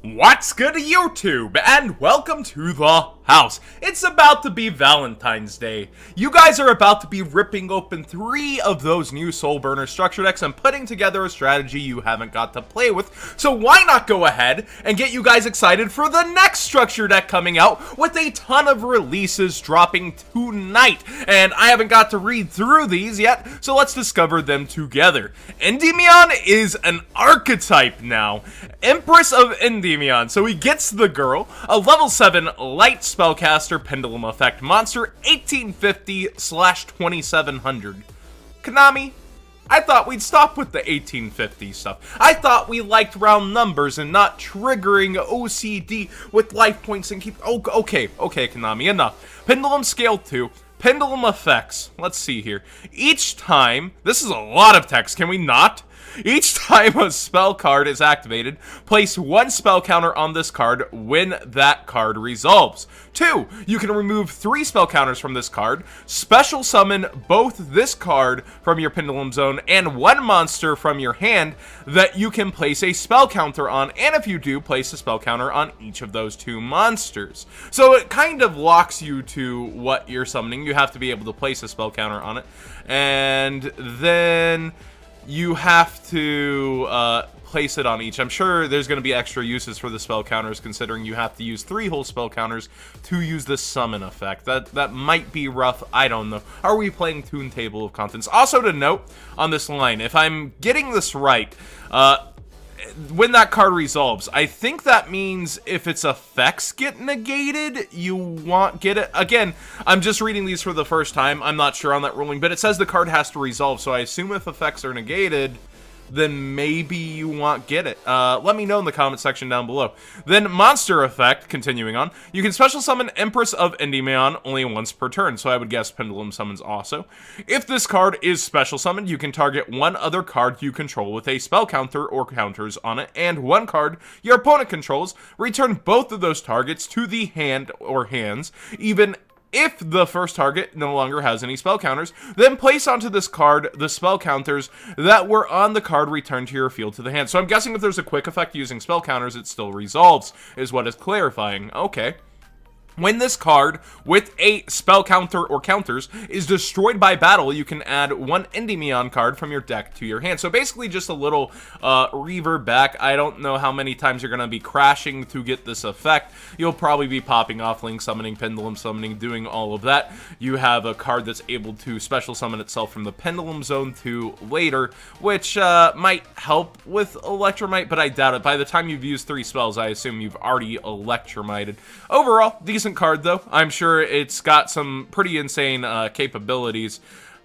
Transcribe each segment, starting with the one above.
What's good YouTube, and welcome to the house. It's about to be Valentine's Day. You guys are about to be ripping open 3 of those new Soul Burner structure decks and putting together a strategy you haven't got to play with, so why not go ahead and get you guys excited for the next structure deck coming out with a ton of releases dropping tonight. And I haven't got to read through these yet, so let's discover them together. Endymion is an archetype now. Empress of Endymion. So he gets the girl, a level 7 light spellcaster pendulum effect monster, 1850/2700. Konami, I thought we'd stop with the 1850 stuff. I thought we liked round numbers and not triggering OCD with life points and keep... Okay, Konami, enough. Pendulum scale 2. Pendulum effects. Let's see here. Each time... This is a lot of text, can we not? Each time a spell card is activated, place 1 spell counter on this card when that card resolves. 2. You can remove 3 spell counters from this card, special summon both this card from your Pendulum Zone and 1 monster from your hand that you can place a spell counter on, and if you do, place a spell counter on each of those 2 monsters. So it kind of locks you to what you're summoning. You have to be able to place a spell counter on it, and then you have to place it on each. I'm sure there's going to be extra uses for the spell counters, considering you have to use 3 whole spell counters to use the summon effect. That might be rough. I don't know. Are we playing Toon Table of Contents? Also to note on this line, if I'm getting this right, when that card resolves, I think that means if its effects get negated, you won't get it. Again, I'm just reading these for the first time. I'm not sure on that ruling, but it says the card has to resolve, so I assume if effects are negated, then maybe you won't get it. Let me know in the comment section down below. Then monster effect, continuing on, you can special summon Empress of Endymion only once per turn, so I would guess Pendulum summons also. If this card is special summoned, you can target 1 other card you control with a spell counter or counters on it, and 1 card your opponent controls. Return both of those targets to the hand or hands, even if the first target no longer has any spell counters, then place onto this card the spell counters that were on the card returned to your field to the hand. So I'm guessing if there's a quick effect using spell counters, it still resolves, is what is clarifying. Okay. When this card, with a spell counter or counters, is destroyed by battle, you can add 1 Endymion card from your deck to your hand. So basically just a little reverb back. I don't know how many times you're going to be crashing to get this effect. You'll probably be popping off, link summoning, pendulum summoning, doing all of that. You have a card that's able to special summon itself from the Pendulum Zone to later, which might help with Electromite, but I doubt it. By the time you've used 3 spells, I assume you've already Electromited. Overall, decent card though. I'm sure it's got some pretty insane capabilities,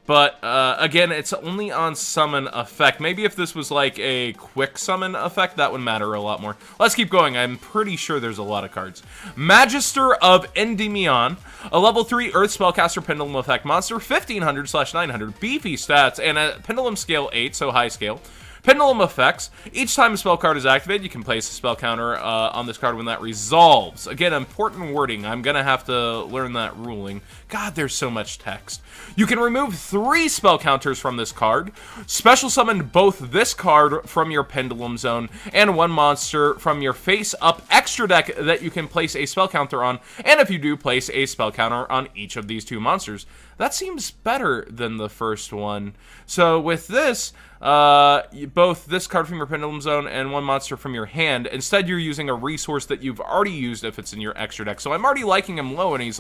but again, it's only on summon effect. Maybe if this was like a quick summon effect, that would matter a lot more. Let's keep going. I'm pretty sure there's a lot of cards. Magister of Endymion, a level 3 Earth Spellcaster Pendulum Effect monster, 1500/900, beefy stats, and a Pendulum scale 8, so high scale. Pendulum effects. Each time a spell card is activated, you can place a spell counter on this card when that resolves. Again, important wording. I'm going to have to learn that ruling. God, there's so much text. You can remove 3 spell counters from this card, special summon both this card from your Pendulum Zone and 1 monster from your face-up extra deck that you can place a spell counter on, and if you do, place a spell counter on each of these 2 monsters. That seems better than the first one. So with this, both this card from your Pendulum Zone and 1 monster from your hand, instead you're using a resource that you've already used if it's in your extra deck. So I'm already liking him low, and he's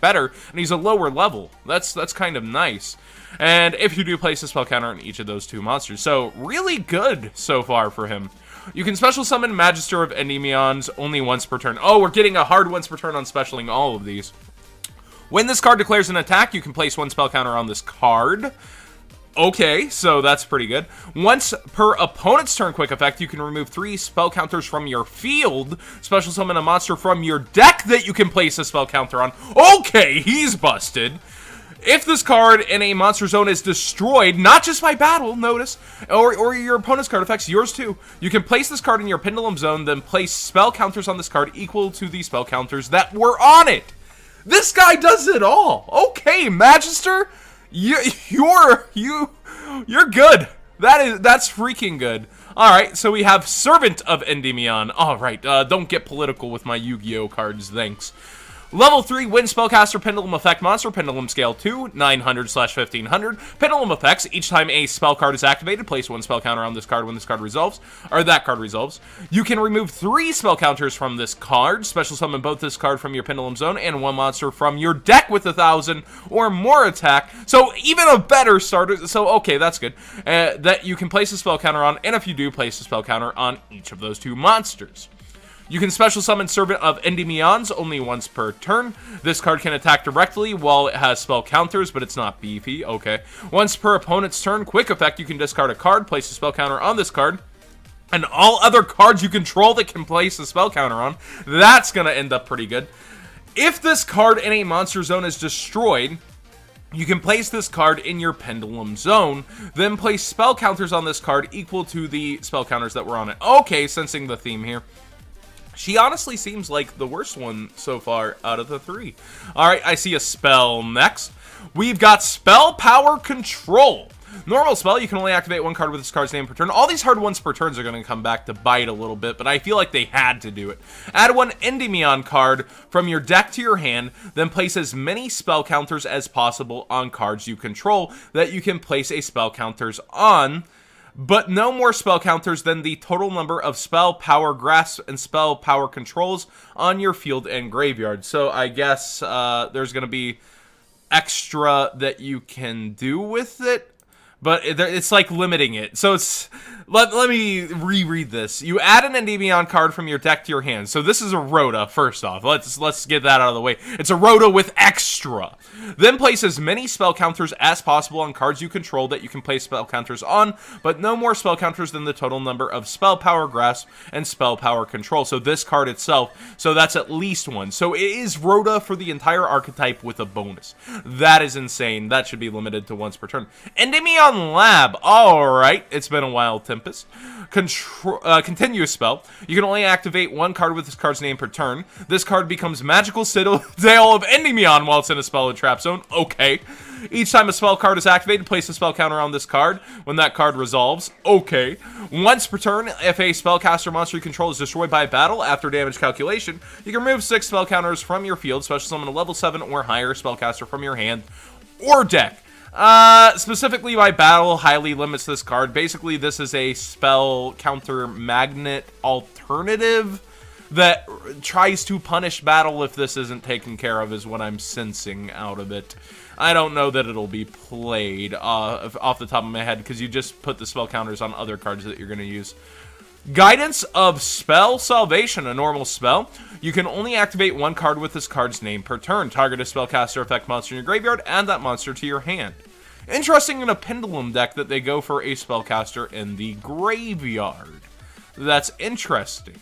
better, and he's a lower level. That's kind of nice. And if you do, place a spell counter on each of those 2 monsters. So really good so far for him. You can special summon Magister of Endymion's only once per turn. Oh, we're getting a hard once per turn on specialing all of these. When this card declares an attack, you can place 1 spell counter on this card. Okay, so that's pretty good. Once per opponent's turn quick effect, you can remove 3 spell counters from your field, special summon a monster from your deck that you can place a spell counter on. Okay, he's busted. If this card in a monster zone is destroyed, not just by battle, notice, or your opponent's card affects yours too, you can place this card in your Pendulum Zone, then place spell counters on this card equal to the spell counters that were on it. This guy does it all. Okay, Magister, you're good. That's freaking good. Alright, so we have Servant of Endymion. Alright, don't get political with my Yu-Gi-Oh cards, thanks. Level 3, Wind Spellcaster Pendulum Effect Monster, Pendulum Scale 2, 900/1500. Pendulum effects, each time a spell card is activated, place one spell counter on this card when this card resolves, or that card resolves. You can remove 3 spell counters from this card, special summon both this card from your Pendulum Zone, and 1 monster from your deck with 1,000 or more attack. So, even a better starter, so okay, that's good. That you can place a spell counter on, and if you do, place a spell counter on each of those 2 monsters. You can special summon Servant of Endymion's only once per turn. This card can attack directly while it has spell counters, but it's not beefy. Okay. Once per opponent's turn, quick effect, you can discard a card, place a spell counter on this card, and all other cards you control that can place a spell counter on. That's going to end up pretty good. If this card in a monster zone is destroyed, you can place this card in your Pendulum Zone, then place spell counters on this card equal to the spell counters that were on it. Okay, sensing the theme here. She honestly seems like the worst one so far out of the 3. Alright, I see a spell next. We've got Spell Power Control. Normal spell, you can only activate 1 card with this card's name per turn. All these hard ones per turns are going to come back to bite a little bit, but I feel like they had to do it. Add 1 Endymion card from your deck to your hand, then place as many spell counters as possible on cards you control that you can place a spell counters on, but no more spell counters than the total number of spell power grasps and spell power controls on your field and graveyard. So I guess there's going to be extra that you can do with it, but it's like limiting it. So it's let me reread this. You add an Endymion card from your deck to your hand. So this is a Rhoda, first off. Let's get that out of the way. It's a Rhoda with extra. Then place as many spell counters as possible on cards you control that you can place spell counters on, but no more spell counters than the total number of spell power grasp and spell power control. So this card itself, so that's at least 1. So it is Rhoda for the entire archetype with a bonus. That is insane. That should be limited to once per turn. Endymion Lab. Alright, it's been a while, Tempest. Continuous spell. You can only activate 1 card with this card's name per turn. This card becomes Magical Citadel of Endymion while it's in a spell and trap zone. Okay. Each time a spell card is activated, place a spell counter on this card when that card resolves. Okay. Once per turn, if a spellcaster monster you control is destroyed by a battle after damage calculation, you can remove 6 spell counters from your field, special summon a level 7 or higher spellcaster from your hand or deck. Specifically by battle highly limits this card. Basically, this is a spell counter magnet alternative that tries to punish battle if this isn't taken care of, is what I'm sensing out of it. I don't know that it'll be played off the top of my head, because you just put the spell counters on other cards that you're going to use. Guidance of Spell Salvation, a normal spell. You can only activate 1 card with this card's name per turn. Target a spellcaster effect monster in your graveyard, add that monster to your hand. Interesting in a Pendulum deck that they go for a spellcaster in the graveyard. That's interesting.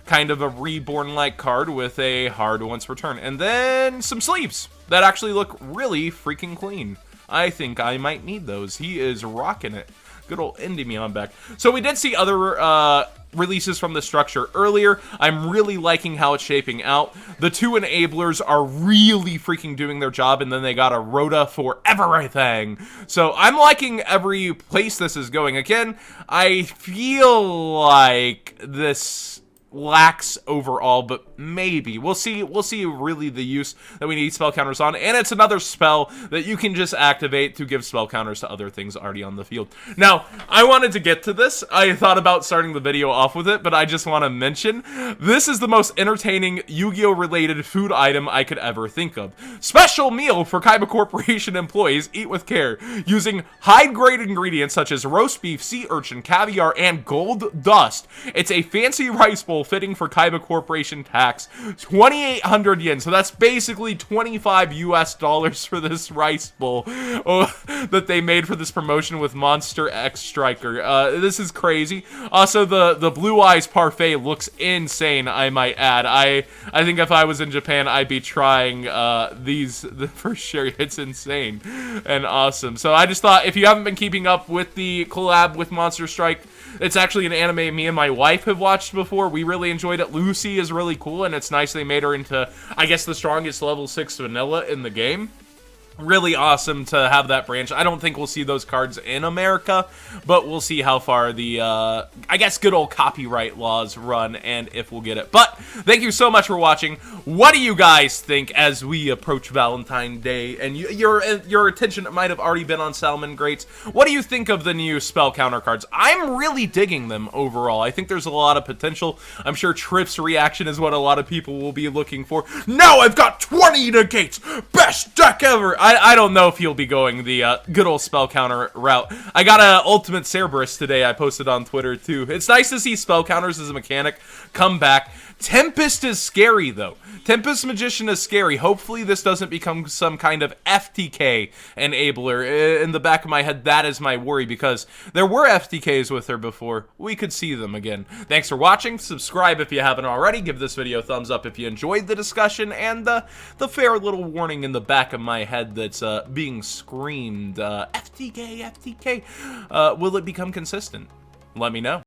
Kind of a Reborn-like card with a hard once per turn. And then some sleeves that actually look really freaking clean. I think I might need those. He is rocking it. Good old Endymion back. So we did see other releases from the structure earlier. I'm really liking how it's shaping out. The 2 enablers are really freaking doing their job, and then they got a Rhoda for everything. So I'm liking every place this is going. Again, I feel like this lacks overall, but maybe we'll see really the use that we need spell counters on, and it's another spell that you can just activate to give spell counters to other things already on the field. Now, I wanted to get to this. I thought about starting the video off with it, but I just want to mention this is the most entertaining Yu-Gi-Oh related food item I could ever think of. Special meal for Kaiba Corporation employees. Eat with care using high-grade ingredients such as roast beef, sea urchin, caviar, and gold dust. It's a fancy rice bowl fitting for Kaiba Corporation tax. 2,800 yen. So that's basically $25 US for this rice bowl that they made for this promotion with Monster X Striker. This is crazy. Also, the Blue Eyes Parfait looks insane, I might add. I think if I was in Japan, I'd be trying these for sure. It's insane and awesome. So I just thought, if you haven't been keeping up with the collab with Monster Strike, it's actually an anime me and my wife have watched before. We really enjoyed it. Lucy is really cool, and it's nice they made her into, I guess, the strongest level 6 vanilla in the game. Really awesome to have that branch. I don't think we'll see those cards in America, but we'll see how far the, I guess, good old copyright laws run and if we'll get it. But thank you so much for watching. What do you guys think as we approach Valentine's Day? And your attention might have already been on Salmon Greats. What do you think of the new spell counter cards? I'm really digging them overall. I think there's a lot of potential. I'm sure Triff's reaction is what a lot of people will be looking for. Now I've got 20 negates! Best deck ever! I don't know if he'll be going the good old spell counter route. I got a Ultimate Cerberus today I posted on Twitter too. It's nice to see spell counters as a mechanic come back. Tempest is scary though. Tempest Magician is scary. Hopefully this doesn't become some kind of FTK enabler. In the back of my head, that is my worry because there were FTKs with her before. We could see them again. Thanks for watching. Subscribe if you haven't already. Give this video a thumbs up if you enjoyed the discussion and the fair little warning in the back of my head that's being screamed. FTK, FTK. Will it become consistent? Let me know.